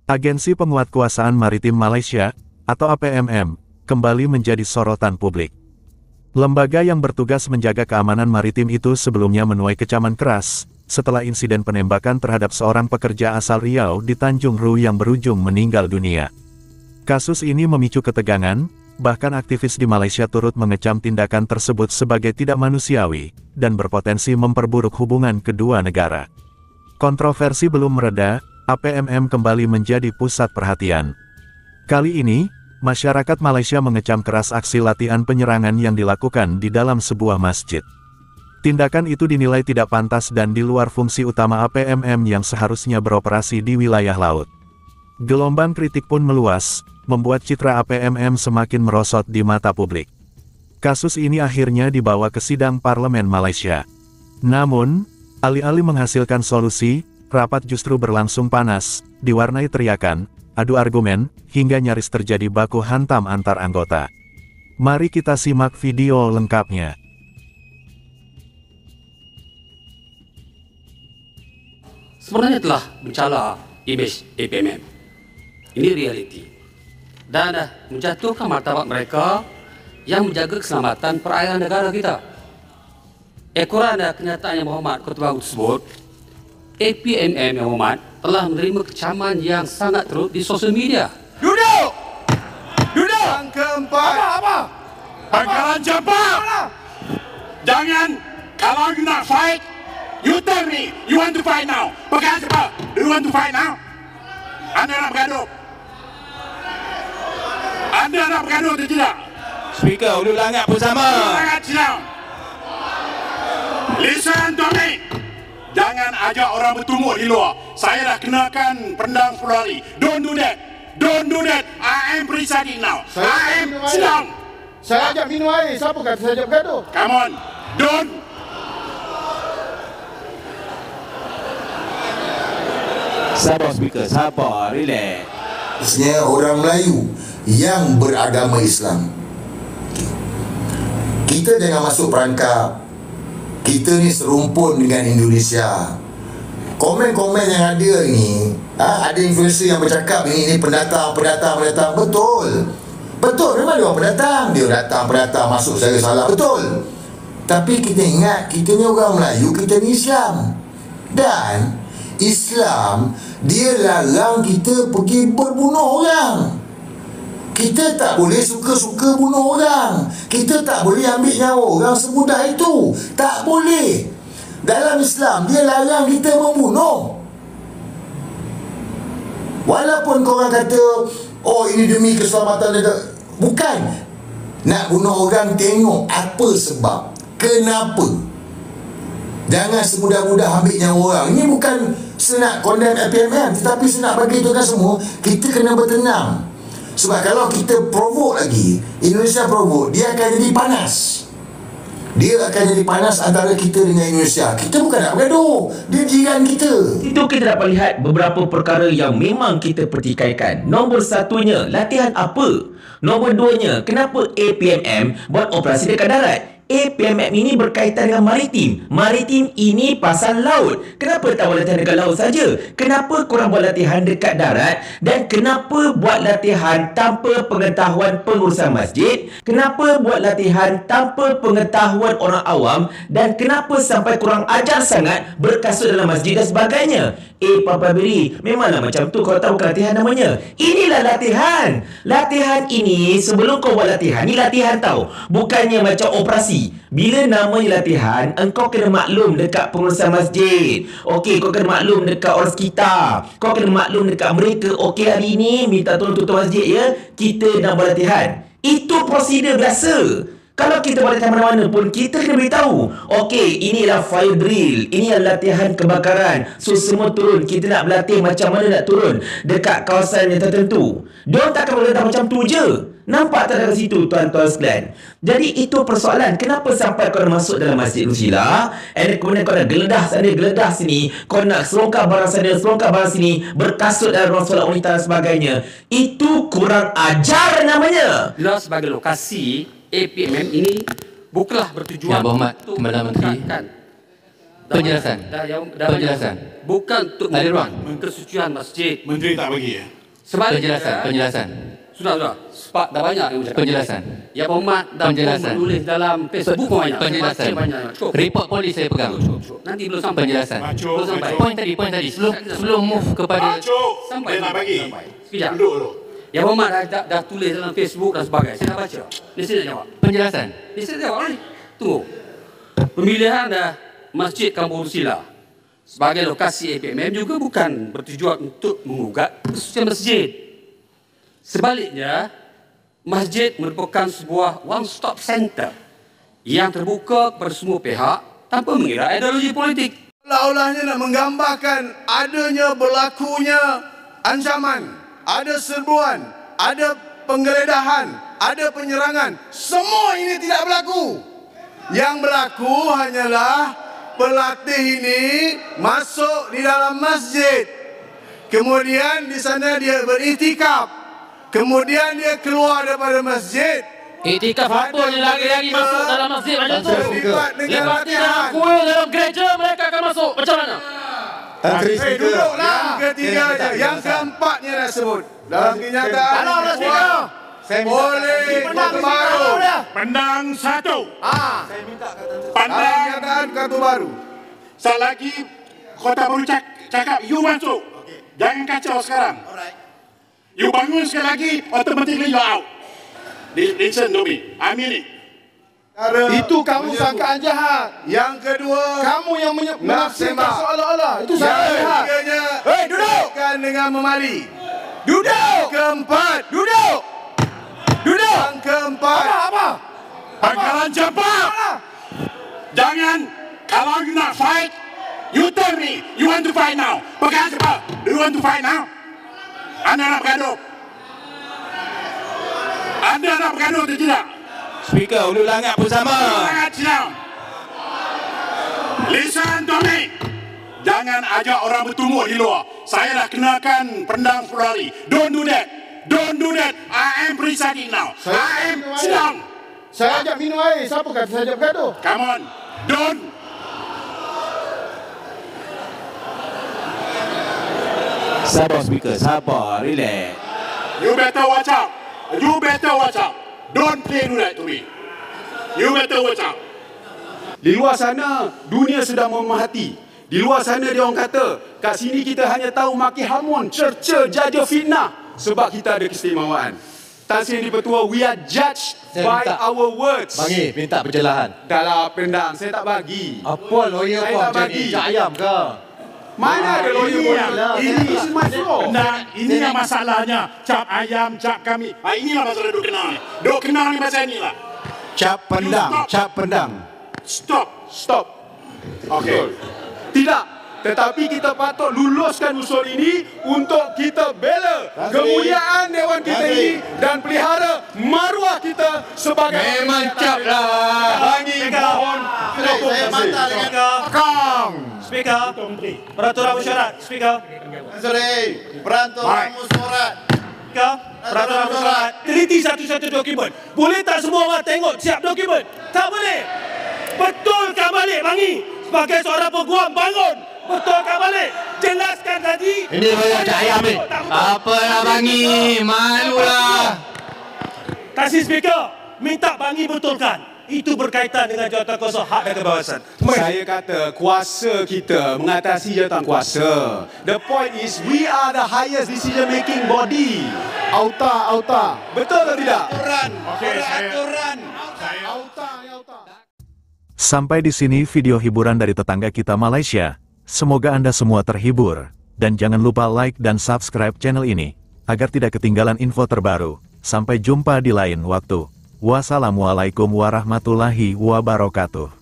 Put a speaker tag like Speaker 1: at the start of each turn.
Speaker 1: Agensi Penguatkuasaan Maritim Malaysia, atau APMM, kembali menjadi sorotan publik. Lembaga yang bertugas menjaga keamanan maritim itu sebelumnya menuai kecaman keras, setelah insiden penembakan terhadap seorang pekerja asal Riau di Tanjung Ru yang berujung meninggal dunia. Kasus ini memicu ketegangan, bahkan aktivis di Malaysia turut mengecam tindakan tersebut sebagai tidak manusiawi, dan berpotensi memperburuk hubungan kedua negara. Kontroversi belum mereda, APMM kembali menjadi pusat perhatian. Kali ini, masyarakat Malaysia mengecam keras aksi latihan penyerangan yang dilakukan di dalam sebuah masjid. Tindakan itu dinilai tidak pantas dan di luar fungsi utama APMM yang seharusnya beroperasi di wilayah laut. Gelombang kritik pun meluas, membuat citra APMM semakin merosot di mata publik. Kasus ini akhirnya dibawa ke sidang parlemen Malaysia. Namun, alih-alih menghasilkan solusi, rapat justru berlangsung panas, diwarnai teriakan, adu argumen, hingga nyaris terjadi baku hantam antar anggota. Mari kita simak video lengkapnya.
Speaker 2: Sebenarnya telah mencela imej APMM. Ini realiti. Dan menjatuhkan martabat mereka yang menjaga keselamatan perairan negara kita. Ekoran kenyataan yang berhormat Ketua tersebut, APMM yang hormat telah menerima kecaman yang sangat teruk di sosial media.
Speaker 3: Duduk! Duduk!
Speaker 4: Yang keempat.
Speaker 3: Apa? Bakaran cepat! Jangan, kalau you nak fight, you tell me, you want to fight now. Bakaran cepat! Do you want to fight now? Anda nak bergaduh? Anda nak bergaduh atau tidak?
Speaker 4: Speaker, ulur langgar bersama.
Speaker 3: Sangat silau. Listen to me. Jangan ajak orang bertumbuh di luar. Saya dah kenakan pendang 10 hari. Don't do that. Don't do that. I am presiding now. I am sedang.
Speaker 4: Saya ajak minum air. Siapa kata saya ajak bergaduh?
Speaker 3: Come on. Don't.
Speaker 4: Sabar speaker, sabar. Relax.
Speaker 5: Sebenarnya orang Melayu yang beragama Islam, kita jangan masuk perangkap kita ni serumpun dengan Indonesia. Komen-komen yang ada ni, ada influencer yang bercakap ini pendatang. Betul, memang dia orang pendatang. Dia pendatang masuk secara salah, betul. Tapi kita ingat, kita ni orang Melayu, kita ni Islam. Dan Islam, dia larang kita pergi berbunuh orang. Kita tak boleh suka-suka bunuh orang. Kita tak boleh ambil nyawa orang semudah itu. Tak boleh. Dalam Islam, dia larang kita membunuh. Walaupun korang kata, oh ini demi keselamatan negara. Bukan. Nak bunuh orang, tengok apa sebab. Kenapa. Jangan semudah-mudah ambil nyawa orang. Ini bukan senak condemn APMM, tetapi senak bagi tuan semua, kita kena bertenang. Sebab kalau kita provoke lagi, Indonesia provoke, dia akan jadi panas. Dia akan jadi panas antara kita dengan Indonesia. Kita bukan nak bergaduh, dia jiran kita.
Speaker 6: Itu kita dapat lihat beberapa perkara yang memang kita pertikaikan. Nombor satunya, latihan apa? Nombor duanya, kenapa APMM buat operasi dekat darat? APMM ini berkaitan dengan maritim. Maritim ini pasal laut. Kenapa tak buat latihan dekat laut saja? Kenapa korang buat latihan dekat darat? Dan kenapa buat latihan tanpa pengetahuan pengurusan masjid? Kenapa buat latihan tanpa pengetahuan orang awam? Dan kenapa sampai korang ajar sangat berkasut dalam masjid dan sebagainya? Papa Beri, memanglah macam tu kau tahu bukan latihan namanya. Inilah latihan. Latihan ini sebelum kau buat latihan, ni latihan tau. Bukannya macam operasi. Bila namanya latihan, engkau kena maklum dekat pengurusan masjid. Okey, kau kena maklum dekat orang sekitar. Kau kena maklum dekat mereka. Okey, hari ni minta tolong tutup masjid ya. Kita nak buat latihan. Itu prosedur biasa. Kalau kita buat latihan mana-mana pun, kita kena beritahu. Okey, inilah fire drill. Inilah latihan kebakaran. So, semua turun. Kita nak berlatih macam mana nak turun dekat kawasan yang tertentu. Diorang takkan berlatih macam tu je. Nampak tak dekat situ, tuan-tuan sekalian? Jadi, itu persoalan. Kenapa sampai kau nak masuk dalam masjid Rusila, and kemudian kau nak geledah sana, geledah sini, kau nak selongkar barang sana, selongkar barang sini, berkasut dalam ruang solat wanita dan sebagainya. Itu kurang ajar namanya.
Speaker 2: Bila sebagai lokasi, APMM ini bukanlah bertujuan
Speaker 7: Yang Berhormat
Speaker 2: untuk
Speaker 7: Perdana Menteri.
Speaker 2: menegakkan
Speaker 7: Penjelasan.
Speaker 2: bukan untuk
Speaker 7: Ada ruang.
Speaker 2: kesucian masjid.
Speaker 3: Menteri tak bagi ya?
Speaker 2: Sebaliknya,
Speaker 7: Penjelasan.
Speaker 2: Sudah. Sepak dah banyak yang bercakap.
Speaker 7: Penjelasan.
Speaker 2: Ya Muhammad dah menulis dalam Facebook banyak.
Speaker 7: Penjelasan.
Speaker 2: Banyak. Cukup.
Speaker 7: Report polis saya pegang.
Speaker 2: Cukup. Nanti belum sampai.
Speaker 7: Penjelasan.
Speaker 2: Belum sampai.
Speaker 7: Poin tadi. Sebelum move kepada
Speaker 2: Sampai.
Speaker 3: Dia nak bagi.
Speaker 2: Sekejap.
Speaker 3: Duduk dulu.
Speaker 2: Ya Muhammad dah tulis dalam Facebook dan sebagainya. Saya dah baca. Dia sini jawab.
Speaker 7: penjelasan.
Speaker 2: Dia sini jawab ni. Tunggu. Pemilihan dah Masjid Kampung Sila sebagai lokasi APMM juga bukan bertujuan untuk mengugat kesucian masjid. Sebaliknya, masjid merupakan sebuah one-stop center yang terbuka kepada semua pihak tanpa mengira ideologi politik.
Speaker 8: Seolah-olahnya nak menggambarkan adanya berlakunya ancaman, ada serbuan, ada penggeledahan, ada penyerangan. Semua ini tidak berlaku. Yang berlaku hanyalah pelatih ini masuk di dalam masjid. Kemudian di sana dia beriktikaf. Kemudian dia keluar daripada masjid.
Speaker 7: Iktikaf apa yang lagi-lagi masuk dalam masjid macam tu?
Speaker 8: Terlibat dengan latihan.
Speaker 7: Kuil dalam gereja mereka akan masuk. Macam mana?
Speaker 8: Duduklah. Yang ketiga je. Yang keempatnya dah sebut. Dalam kenyataan boleh baru.
Speaker 3: Pandang satu.
Speaker 8: Saya minta kata
Speaker 3: Pandang.
Speaker 8: kenyataan kartu baru.
Speaker 3: Selagi Kota Baru cakap, you masuk. Jangan kacau sekarang. You bangun sekali lagi, automatically you out. Listen to me. I mean it.
Speaker 8: Itu kamu sangkaan jahat. Yang kedua, kamu yang menafsirkan seolah-olah. Itu sangkaan jahat. Hei, duduk! Bukan dengan memali. Duduk! Keempat, duduk! Yang keempat. Apa?
Speaker 3: Bakaran cepat. Jangan, kalau you nak fight, you tell me, you want to fight now. Bakaran cepat. Do you want to fight now? Anda nak bergaduh? Anda nak bergaduh atau tidak?
Speaker 4: Speaker, ulur langit pun sama.
Speaker 3: Sangat siap. Listen to me. Jangan ajak orang bertumbuk di luar. Saya dah kenakan pendang 10 hari. Don't do that. Don't do that. I am presiding now. I am sedang.
Speaker 8: Saya ajak minum air. Siapa kata saya ajak bergaduh?
Speaker 3: Come on. Don't.
Speaker 4: Sabar speaker, sabar, relax.
Speaker 3: You better watch out. You better watch out. Don't play do that to me. You better watch out.
Speaker 9: Di luar sana, dunia sedang memahati. Di luar sana dia orang kata, kat sini kita hanya tahu maki hamun, cerca, jaja, fitnah. Sebab kita ada keistimewaan. Tan Sri Dipertua, we are judged by our words.
Speaker 10: Bangi, minta pencerahan.
Speaker 9: Dah lah, pendang, saya tak bagi.
Speaker 10: Apa lawyer
Speaker 9: Saya
Speaker 10: kau
Speaker 9: tak
Speaker 10: macam
Speaker 9: bagi.
Speaker 10: ni? Cak ayam ke?
Speaker 9: Mana ada lawyer boleh? Ini is my floor.
Speaker 3: Nah, ini yang masalahnya. Cap ayam, cap kami. Inilah masalah duk kenal ni. Duk kenal ni macam inilah.
Speaker 10: Cap pendang, cap pendang.
Speaker 3: Stop. Okay.
Speaker 9: Tidak. Tetapi kita patut luluskan usul ini untuk kita bela kemuliaan Dewan kita ini dan pelihara maruah kita sebagai
Speaker 10: Memang cap lah.
Speaker 9: Bangi mohon.
Speaker 10: Saya bantah dengan
Speaker 8: Kong.
Speaker 10: Speaker, peraturan mesyuarat. Speaker,
Speaker 8: Sorry. Peraturan mesyuarat.
Speaker 10: Speaker, peraturan mesyuarat.
Speaker 9: Teliti satu-satu dokumen. Boleh tak semua orang tengok siap dokumen? Tak boleh. Betulkan balik Bangi. Sebagai seorang peguam bangun. Betulkan balik. Jelaskan tadi.
Speaker 10: ini lawyer cak ayam ni. Apa nak Bangi? Malulah.
Speaker 9: Kasih speaker. Minta Bangi betulkan. Itu berkaitan dengan jawatan kuasa hak dan kebebasan. Saya kata kuasa kita mengatasi jawatan kuasa. The point is we are the highest decision making body. Auta. Betul atau tidak?
Speaker 8: Peraturan.
Speaker 1: Sampai di sini video hiburan dari tetangga kita Malaysia. Semoga Anda semua terhibur. Dan jangan lupa like dan subscribe channel ini, agar tidak ketinggalan info terbaru. Sampai jumpa di lain waktu. Wassalamualaikum warahmatullahi wabarakatuh.